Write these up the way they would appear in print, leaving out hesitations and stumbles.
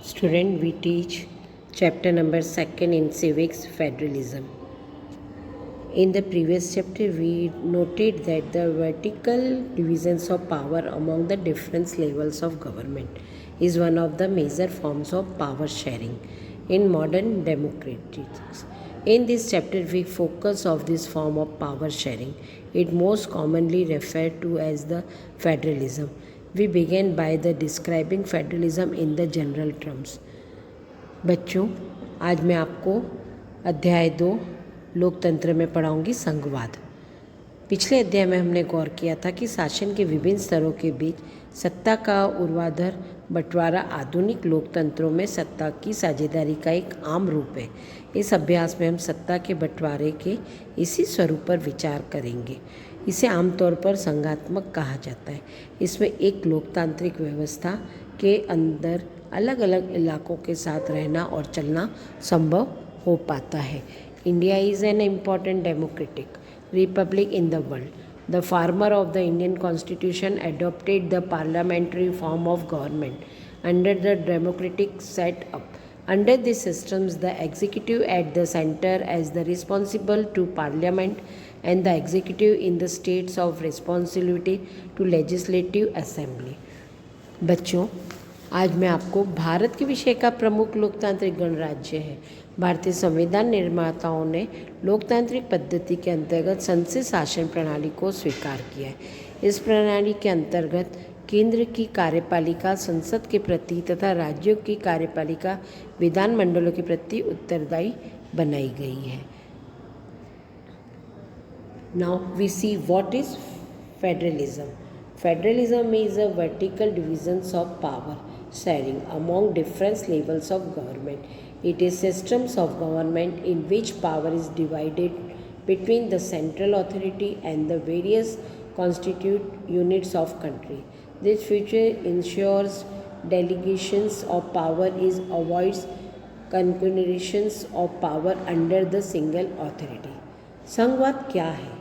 Student, we teach chapter number 2 in civics, federalism. In the previous chapter, we noted that the vertical divisions of power among the different levels of government is one of the major forms of power sharing in modern democracies. In this chapter, we focus on this form of power sharing. It most commonly referred to as the federalism. We begin by the describing federalism in the general terms. बच्चों, आज मैं आपको अध्याय 2 लोकतंत्र में पढ़ाऊंगी संघवाद। पिछले अध्याय में हमने गौर किया था कि शासन के विभिन्न स्तरों के बीच सत्ता का ऊर्ध्वाधर बंटवारा आधुनिक लोकतंत्रों में सत्ता की साझेदारी का एक आम रूप है। इस अभ्यास में हम सत्ता के बंटवारे के इसी स्वरूप पर विचार करेंगे। इसे आमतौर पर संघात्मक कहा जाता है। इसमें एक लोकतांत्रिक व्यवस्था के अंदर अलग अलग इलाकों के साथ रहना और चलना संभव हो पाता है। India is an important democratic republic in the world. The former of the Indian Constitution adopted the parliamentary form of government under the democratic set-up. Under these systems, the executive at the center as the responsible to parliament and the executive in the states of responsibility to legislative assembly. बच्चों, आज मैं आपको भारत के विषय का प्रमुख लोकतांत्रिक गणराज्य है। भारतीय संविधान निर्माताओं ने लोकतांत्रिक पद्धति के अंतर्गत संसदीय शासन प्रणाली को स्वीकार किया है। इस प्रणाली के अंतर्गत केंद्र की कार्यपालिका संसद के प्रति तथा राज्यों की कार्यपालिका विधानमंडलों के प्रति उत्तरदायी बनाई गई है। Now we see what is federalism. Federalism is a vertical division of power sharing among different levels of government. It is systems of government in which power is divided between the central authority and the various constituent units of country. This feature ensures delegations of power is avoids concentrations of power under the single authority. संघवाद क्या है?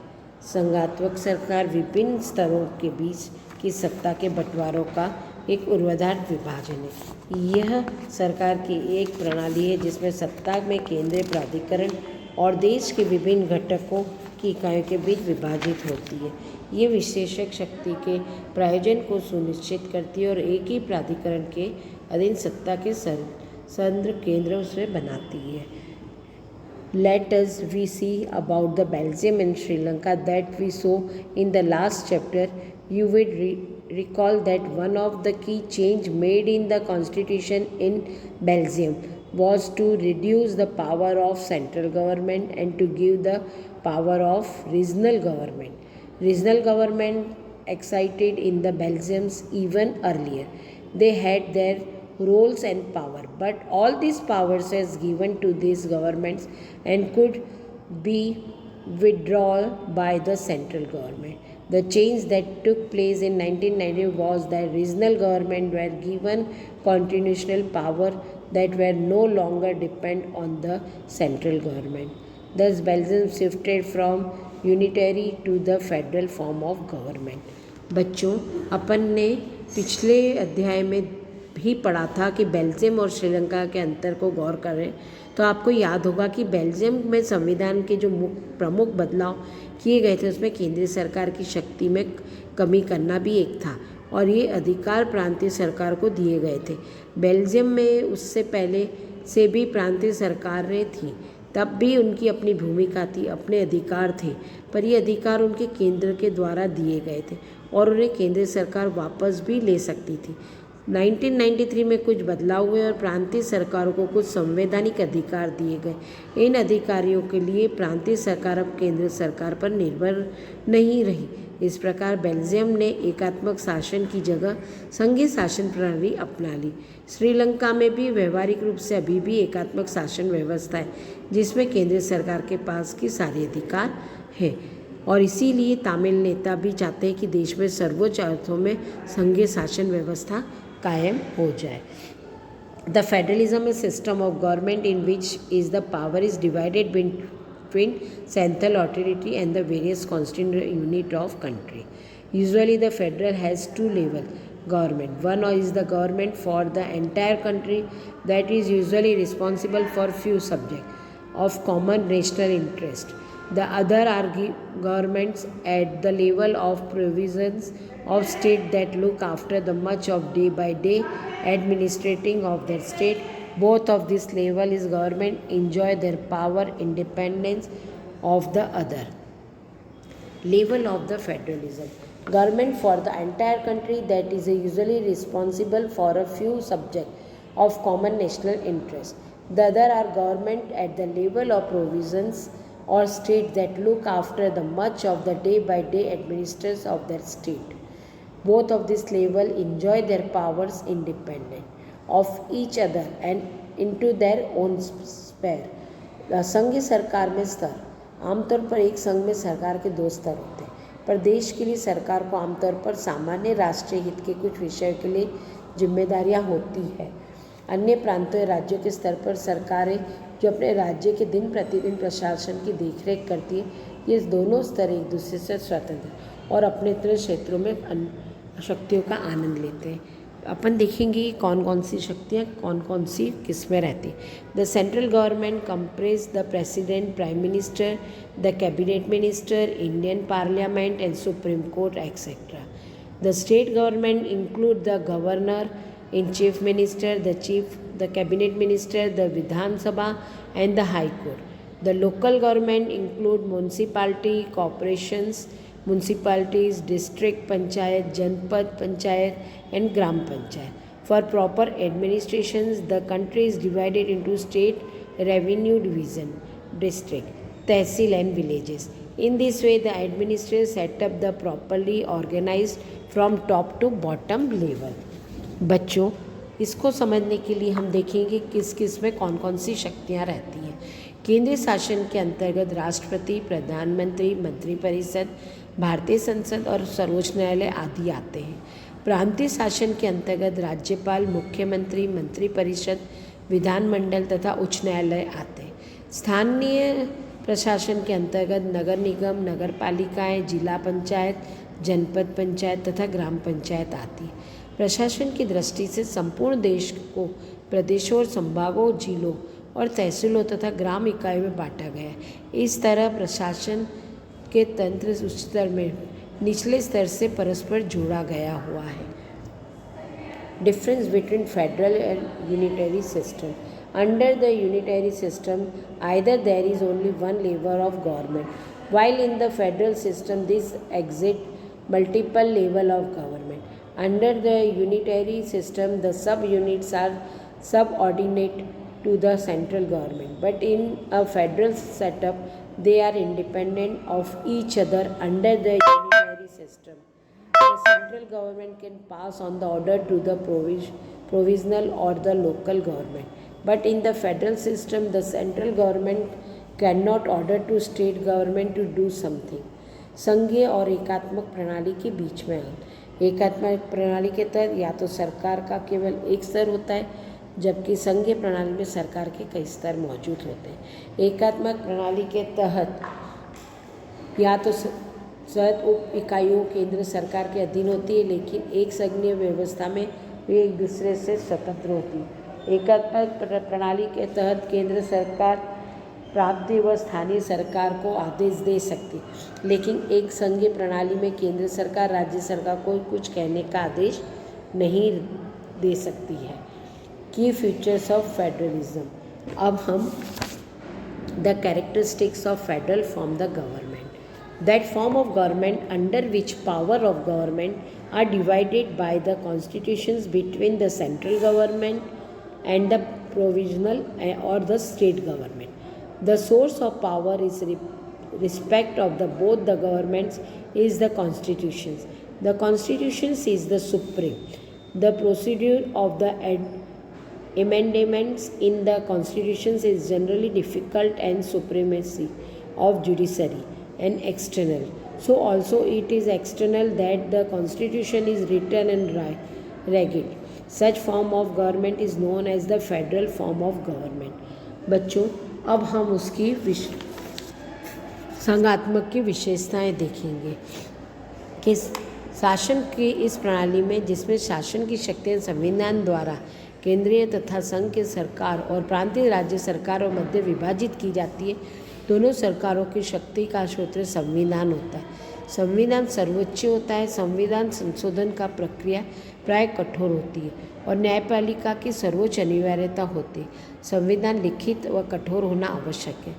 संघात्मक सरकार विभिन्न स्तरों के बीच की सत्ता के बंटवारों का एक ऊर्ध्वाधर विभाजन है। यह सरकार की एक प्रणाली है जिसमें सत्ता में केंद्रीय प्राधिकरण और देश के विभिन्न घटकों की इकाइयों के बीच विभाजित होती है। ये विशेषक शक्ति के प्रायोजन को सुनिश्चित करती है और एक ही प्राधिकरण के अधीन सत्ता के संद्र केंद्र से बनाती है। Let us we see about the Belgium and Sri Lanka that we saw in the last chapter. You would recall that one of the key change made in the constitution in Belgium was to reduce the power of central government and to give the power of regional government. Regional government existed in the Belgians even earlier. They had their roles and power, but all these powers was given to these governments and could be withdrawn by the central government. The change that took place in 1990 was that regional government were given constitutional power that were no longer depend on the central government. Thus, Belgium shifted from unitary to the federal form of government. बच्चों, अपन ने पिछले अध्याय में भी पढ़ा था कि Belgium और श्रीलंका के अंतर को गौर करें तो आपको याद होगा कि बेल्जियम में संविधान के जो प्रमुख बदलाव किए गए थे उसमें केंद्रीय सरकार की शक्ति में कमी करना भी एक था और ये अधिकार प्रांतीय सरकार को दिए गए थे। बेल्जियम में उससे पहले से भी प्रांतीय सरकारें थी, तब भी उनकी अपनी भूमिका थी, अपने अधिकार थे, पर ये अधिकार उनके केंद्र के द्वारा दिए गए थे और उन्हें केंद्रीय सरकार वापस भी ले सकती थी। 1993 में कुछ बदलाव हुए और प्रांतीय सरकारों को कुछ संवैधानिक अधिकार दिए गए। इन अधिकारियों के लिए प्रांतीय सरकार अब केंद्र सरकार पर निर्भर नहीं रही। इस प्रकार बेल्जियम ने एकात्मक शासन की जगह संघीय शासन प्रणाली अपना ली। श्रीलंका में भी व्यवहारिक रूप से अभी भी एकात्मक शासन व्यवस्था है जिसमें केंद्र सरकार के पास की सारे अधिकार है और इसीलिए तमिल नेता भी चाहते हैं कि देश में सर्वोच्च अर्थों में संघीय शासन व्यवस्था कायम हो जाए। The federalism is a system of government in which is the power is divided between central authority and the various constituent unit of country. Usually the federal has two levels. government. One is the government for the entire country, that is usually responsible for few subjects of common national interest. The other are governments at the level of provisions of state that look after the much of day by day administrating of their state. Both of this level is government enjoy their power independence of the other. Level of the federalism. Government for the entire country, that is usually responsible for a few subjects of common national interest. The other are government at the level of provisions or state that look after the much of the day by day administrators of their state. Both of this level enjoy their powers independent of each other and into their own sphere. संघीय सरकार में स्तर, आमतौर पर एक संघ में सरकार के दो स्तर होते हैं। पर देश के लिए सरकार को आमतौर पर सामान्य राष्ट्रीय हित के कुछ विषयों के लिए जिम्मेदारियां होती है। अन्य प्रांतों या राज्यों के स्तर पर सरकारें जो अपने राज्य के दिन प्रतिदिन प्रशासन की देखरेख करती है, ये दोनों स्तर एक दूसरे से स्वतंत्र और अपने अपने क्षेत्रों में शक्तियों का आनंद लेते हैं। अपन देखेंगे कौन कौन सी शक्तियाँ कौन कौन सी किस में रहती। The central government compress the president, prime minister, the cabinet minister, Indian parliament and supreme court etcetera. The state government include the governor in chief minister, the cabinet minister, the Vidhan Sabha and the high court. The local government include municipality, corporations, municipalities, district panchayat, janpad panchayat and gram panchayat. For proper administrations, the country is divided into state revenue division, district, tehsil and villages. In this way, the administrators set up the properly organized from top to bottom level. बच्चों, इसको समझने के लिए हम देखेंगे किस किस में कौन कौन सी शक्तियाँ रहती हैं। केंद्रीय शासन के अंतर्गत राष्ट्रपति, प्रधानमंत्री, मंत्रिपरिषद, भारतीय संसद और सर्वोच्च न्यायालय आदि आते हैं। प्रांतीय शासन के अंतर्गत राज्यपाल, मुख्यमंत्री, मंत्रिपरिषद, विधानमंडल तथा उच्च न्यायालय आते हैं। स्थानीय प्रशासन के अंतर्गत नगर निगम, नगर पालिकाएँ, जिला पंचायत, जनपद पंचायत तथा ग्राम पंचायत आती है। प्रशासन की दृष्टि से संपूर्ण देश को प्रदेशों और संभागों, जिलों और तहसीलों तथा ग्राम इकाइयों में बांटा गया है। इस तरह प्रशासन के तंत्र उच्च स्तर में निचले स्तर से परस्पर जोड़ा गया हुआ है। Difference between federal and unitary system. Under the unitary system either there is only one level of government, while in the federal system this exist multiple level of government. Under the unitary system, the sub-units are subordinate to the central government, but in a federal setup, they are independent of each other. Under the unitary system, the central government can pass on the order to the provisional or the local government, but in the federal system, the central government cannot order to state government to do something. संघीय और एकात्मक प्रणाली के बीच में है। एकात्मक प्रणाली के तहत या तो सरकार का केवल एक स्तर होता है, जबकि संघीय प्रणाली में सरकार के कई स्तर मौजूद होते हैं। एकात्मक प्रणाली के तहत या तो सत उप इकाइयों केंद्र सरकार के अधीन होती है, लेकिन एक संघीय व्यवस्था में वे एक दूसरे से स्वतंत्र होती है। एकात्मक प्रणाली के तहत केंद्र सरकार प्रांतीय व स्थानीय सरकार को आदेश दे सकती, लेकिन एक संघीय प्रणाली में केंद्र सरकार राज्य सरकार को कुछ कहने का आदेश नहीं दे सकती है। की फीचर्स ऑफ फेडरलिज्म. अब हम the characteristics of federal form the government. That form of government under which power of government are divided by the constitutions between the central government and the provisional और the state government. The source of power is respect of the both the governments is the constitutions. The constitutions is the supreme. The procedure of the amendments in the constitutions is generally difficult and supremacy of judiciary and external. So also it is external that the constitution is written and rigid. Such form of government is known as the federal form of government. बच्चों, अब हम उसकी संघात्मक की विशेषताएं देखेंगे कि शासन की इस प्रणाली में, जिसमें शासन की शक्तियाँ संविधान द्वारा केंद्रीय तथा संघ की सरकार और प्रांतीय राज्य सरकारों मध्य विभाजित की जाती है, दोनों सरकारों की शक्ति का स्रोत संविधान होता है। संविधान सर्वोच्च होता है। संविधान संशोधन का प्रक्रिया प्राय कठोर होती है और न्यायपालिका की सर्वोच्च अनिवार्यता होती है। संविधान लिखित व कठोर होना आवश्यक है।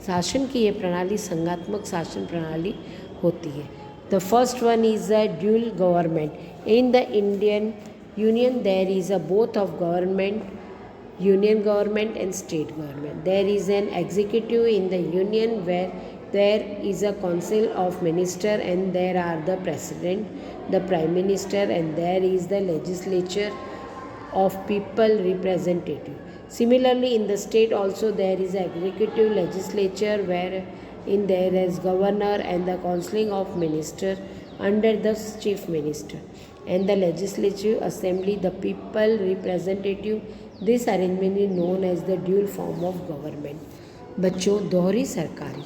शासन की यह प्रणाली संघात्मक शासन प्रणाली होती है। The first one is a dual government. In the Indian union there is a both of government, union government and state government. There is an executive in the union where there is a council of minister and there are the president, the prime minister, and there is the legislature of people representative. Similarly, in the state also there is executive legislature where in there is governor and the counseling of minister under the chief minister, and the legislative assembly, the people representative. This arrangement is known as the dual form of government. बच्चों, दोहरी सरकारी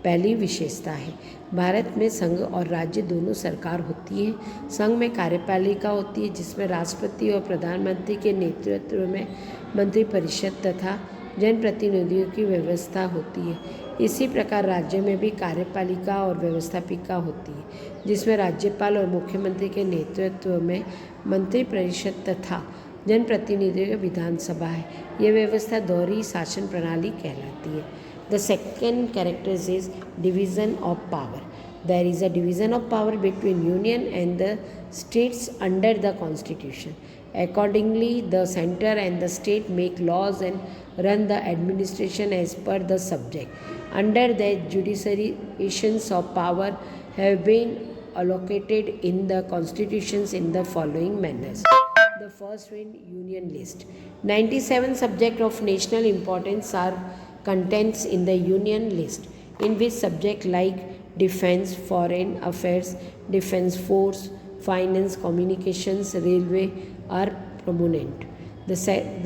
पहली विशेषता है। भारत में संघ और राज्य दोनों सरकार होती है। संघ में कार्यपालिका होती है जिसमें राष्ट्रपति और प्रधानमंत्री के नेतृत्व में मंत्रिपरिषद तथा जनप्रतिनिधियों की व्यवस्था होती है। इसी प्रकार राज्य में भी कार्यपालिका और व्यवस्थापिका होती है जिसमें राज्यपाल और मुख्यमंत्री के नेतृत्व में मंत्रिपरिषद तथा जनप्रतिनिधियों की विधानसभा है। यह व्यवस्था दोहरी शासन प्रणाली कहलाती है। The second character is division of power. There is a division of power between union and the states under the constitution. Accordingly, the center and the state make laws and run the administration as per the subject. Under that, jurisdictions of power have been allocated in the constitutions in the following manners. The first one, Union List. 97 subjects of national importance are contained in the Union List, in which subjects like defense, foreign affairs, defense force, finance, communications, railway are prominent. The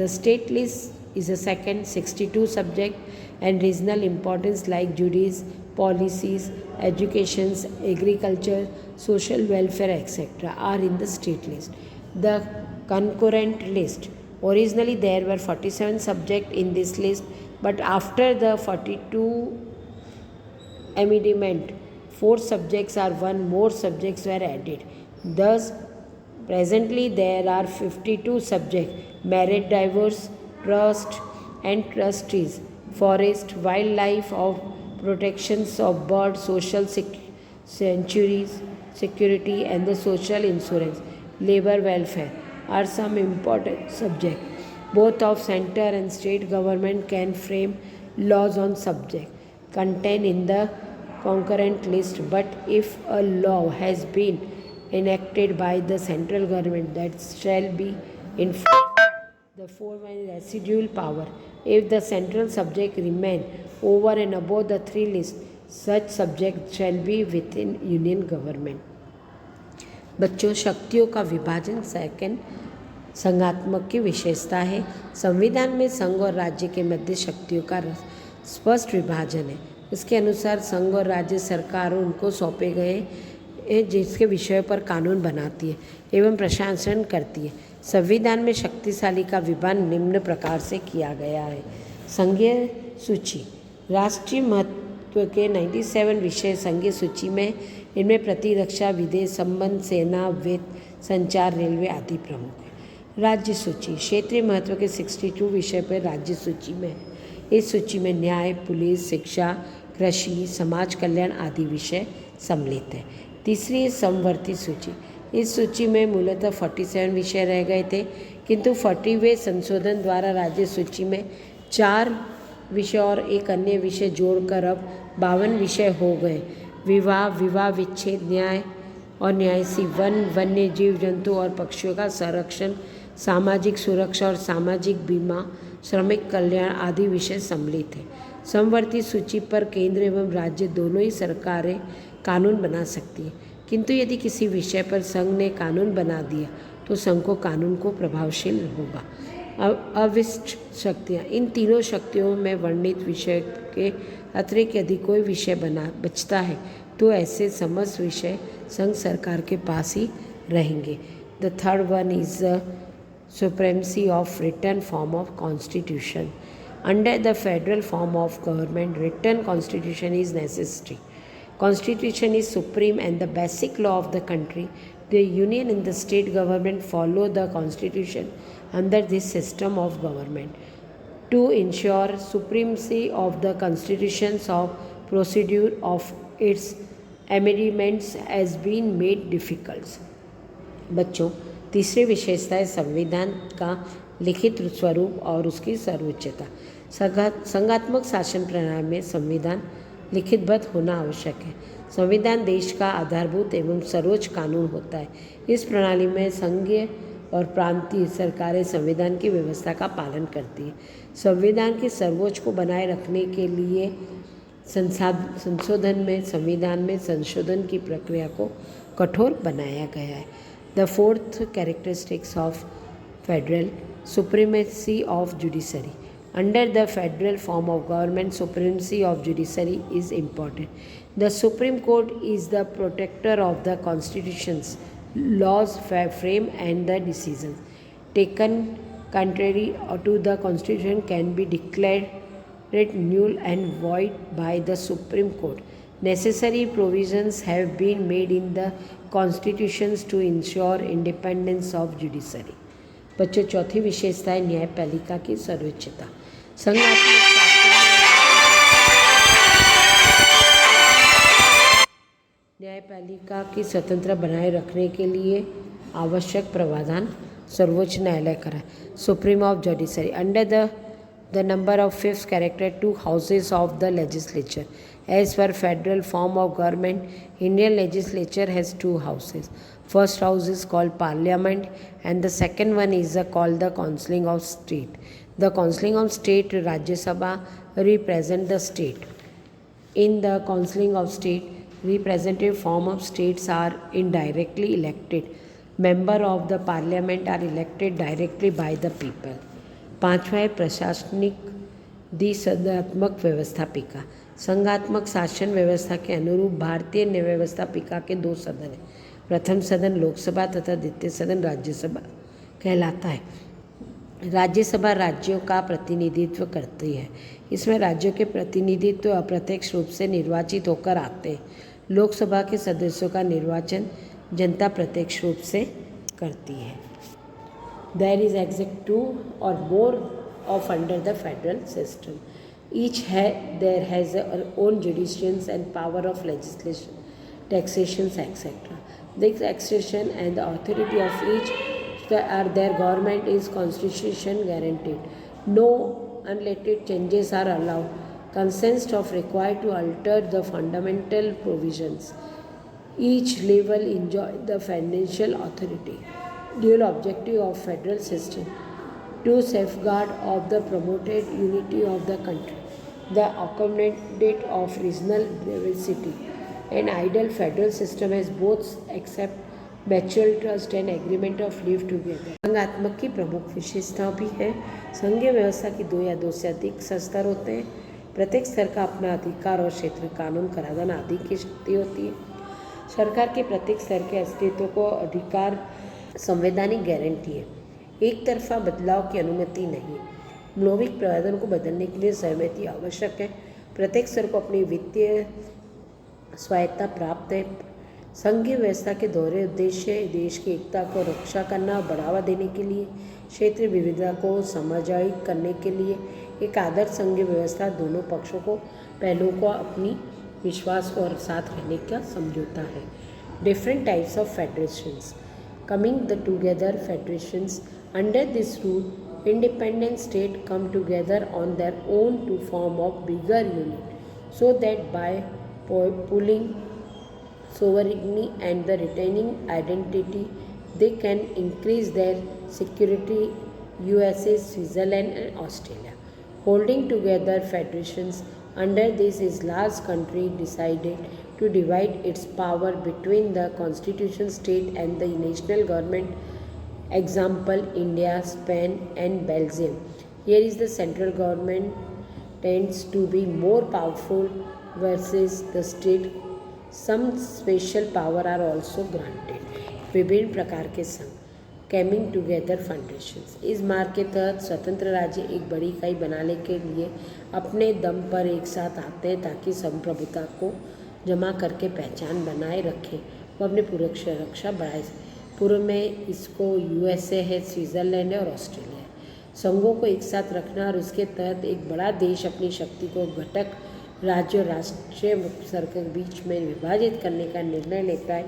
state list is a second. 62 subject and regional importance like judice, policies, educations, agriculture, social welfare, etc. are in the state list. The concurrent list. Originally there were 47 subjects in this list, but after the 42 amendment, 4 subjects or 1 more subjects were added. Thus, presently there are 52 subjects: marriage, divorce, trust and trustees, forest, wildlife, of protections of birds, social sanctuaries, security and the social insurance, labor welfare are some important subjects. Both of center and state government can frame laws on subject contained in the concurrent list, but if a law has been enacted by the central government, that shall be enforced. The fourth one is residual power. If the central subject remain over and above the 3 lists, such subject shall be within union government. बच्चों, शक्तियों का विभाजन second संघात्मक की विशेषता है। संविधान में संघ और राज्य के मध्य शक्तियों का स्पष्ट विभाजन है। इसके अनुसार संघ और राज्य सरकार उनको सौंपे गए जिसके विषय पर कानून बनाती है एवं प्रशासन करती है। संविधान में शक्तिशाली का विभाजन निम्न प्रकार से किया गया है। संघीय सूची। राष्ट्रीय महत्व के 97 विषय संघीय सूची में, इनमें प्रतिरक्षा, विदेश संबंध, सेना, वित्त, संचार, रेलवे आदि प्रमुख है। राज्य सूची। क्षेत्रीय महत्व के 62 विषय पर राज्य सूची में है। इस सूची में न्याय, पुलिस, शिक्षा, कृषि, समाज कल्याण आदि विषय सम्मिलित है। तीसरी समवर्ती सूची। इस सूची में मूलतः 47 विषय रह गए थे, किंतु 40वें संशोधन द्वारा राज्य सूची में 4 विषय और एक अन्य विषय जोड़कर अब 52 विषय हो गए। विवाह, विवाह विच्छेद, न्याय और न्यायसी, वन, वन्य जीव जंतु और पक्षियों का संरक्षण, सामाजिक सुरक्षा और सामाजिक बीमा, श्रमिक कल्याण आदि विषय सम्मिलित हैं। समवर्ती सूची पर केंद्र एवं राज्य दोनों ही सरकारें कानून बना सकती है, किंतु यदि किसी विषय पर संघ ने कानून बना दिया तो संघ को कानून को प्रभावशील होगा। अविष्ट शक्तियाँ। इन तीनों शक्तियों में वर्णित विषय के अतिरिक्त यदि कोई विषय बचता है तो ऐसे समस्त विषय संघ सरकार के पास ही रहेंगे। The third one is the supremacy of written form of constitution. Under the federal form of government, written constitution is necessary. Constitution is supreme and the basic law of the country. The union and the state government follow the constitution under this system of government. To ensure supremacy of the constitutions of procedure of its amendments has been made difficult. बच्चों, तीसरी विशेषता है संविधान का लिखित स्वरूप और उसकी सर्वोच्चता। संघात्मक शासन प्रणाली में संविधान लिखितबद्ध होना आवश्यक है। संविधान देश का आधारभूत एवं सर्वोच्च कानून होता है। इस प्रणाली में संघीय और प्रांतीय सरकारें संविधान की व्यवस्था का पालन करती है। संविधान की सर्वोच्च को बनाए रखने के लिए संशोधन में संविधान में संशोधन की प्रक्रिया को कठोर बनाया गया है। The fourth characteristics of federal supremacy of judiciary. Under the federal form of government, supremacy of judiciary is important. The Supreme Court is the protector of the constitutions, laws framed and the decisions taken contrary to the constitution can be declared null and void by the Supreme Court. Necessary provisions have been made in the constitutions to ensure independence of judiciary. बच्चों, चौथी विशेषता है न्यायपालिका की सर्वोच्चता। न्यायपालिका की स्वतंत्रता बनाए रखने के लिए आवश्यक प्रावधान सर्वोच्च न्यायालय करा। Supreme of judiciary under the number of fifth character two houses of the legislature. As per federal form of government, Indian legislature has two houses. First house is called parliament and the second one is called the council of state. The council of state Rajya Sabha represent the state. In the council of state, representative form of states are indirectly elected. Member of the parliament are elected directly by the people. पांचवा है प्रशासनिक द्विसदनात्मक व्यवस्थापिका। संघात्मक शासन व्यवस्था के अनुरूप भारतीय न्याय व्यवस्थापिका के दो सदन हैं। प्रथम सदन लोकसभा तथा द्वितीय सदन राज्यसभा कहलाता है। राज्यसभा राज्यों का प्रतिनिधित्व करती है। इसमें राज्यों के प्रतिनिधित्व अप्रत्यक्ष रूप से निर्वाचित होकर आते हैं। लोकसभा के सदस्यों का निर्वाचन जनता प्रत्यक्ष रूप से करती है। There is executive or more of under the federal system. Each there has their own jurisdictions and power of legislation, taxations, etc. The taxation and the authority of each their government is constitution guaranteed. No unrelated changes are allowed. Consent of required to alter the fundamental provisions. Each level enjoy the financial authority. Dual objective of federal system to safeguard of the promoted unity of the country, the accommodate of regional diversity. An ideal federal system has both accept mutual trust and agreement of live together. संघात्मक की प्रमुख विशेषताएं भी है। संघीय व्यवस्था की दो या दो से अधिक स्तर होते हैं। प्रत्येक स्तर का अपना अधिकार और क्षेत्र कानून कराधान आदि की शक्ति होती है। सरकार के प्रत्येक स्तर के अस्तित्व को अधिकार संवैधानिक गारंटी है। एक तरफा बदलाव की अनुमति नहीं। मौलिक प्रावधान को बदलने के लिए सहमति आवश्यक है। प्रत्येक स्तर को अपनी वित्तीय स्वायत्तता प्राप्त है। संघीय व्यवस्था के दोहरे उद्देश्य देश की एकता को रक्षा करना और बढ़ावा देने के लिए, क्षेत्रीय विविधता को सामाजिक करने के लिए एक आदर्श संघीय व्यवस्था दोनों पक्षों को पहलुओं को अपनी विश्वास और साथ रहने का समझौता है। Different types of federations coming together federations. Under this rule, independent states come together on their own to form a bigger unit, so that by pooling sovereignty and the retaining identity, they can increase their security. USA, Switzerland and Australia holding together federations. Under this is large country decided to divide its power between the constitution state and the national government. Example, India, Spain and Belgium. Here is the central government tends to be more powerful versus the some special power are also granted. विभिन्न प्रकार के संघ, coming together foundations. इस मार्ग के तहत स्वतंत्र राज्य एक बड़ी इकाई बनाने के लिए अपने दम पर एक साथ आते हैं ताकि संप्रभुता को जमा करके पहचान बनाए रखें वो अपनी पूर्व रक्षा बढ़ाए। पूर्व में इसको USA है, स्विट्ज़रलैंड है और ऑस्ट्रेलिया है। संघों को एक साथ रखना और उसके तहत एक बड़ा देश अपनी शक्ति को घटक राज्य और राष्ट्रीय सरकार के बीच में विभाजित करने का निर्णय लेता है।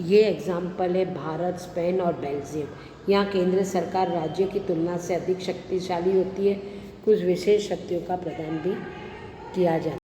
ये एग्जाम्पल है भारत, स्पेन और बेल्जियम। यहाँ केंद्र सरकार राज्यों की तुलना से अधिक शक्तिशाली होती है, कुछ विशेष शक्तियों का प्रदान भी किया जाता है।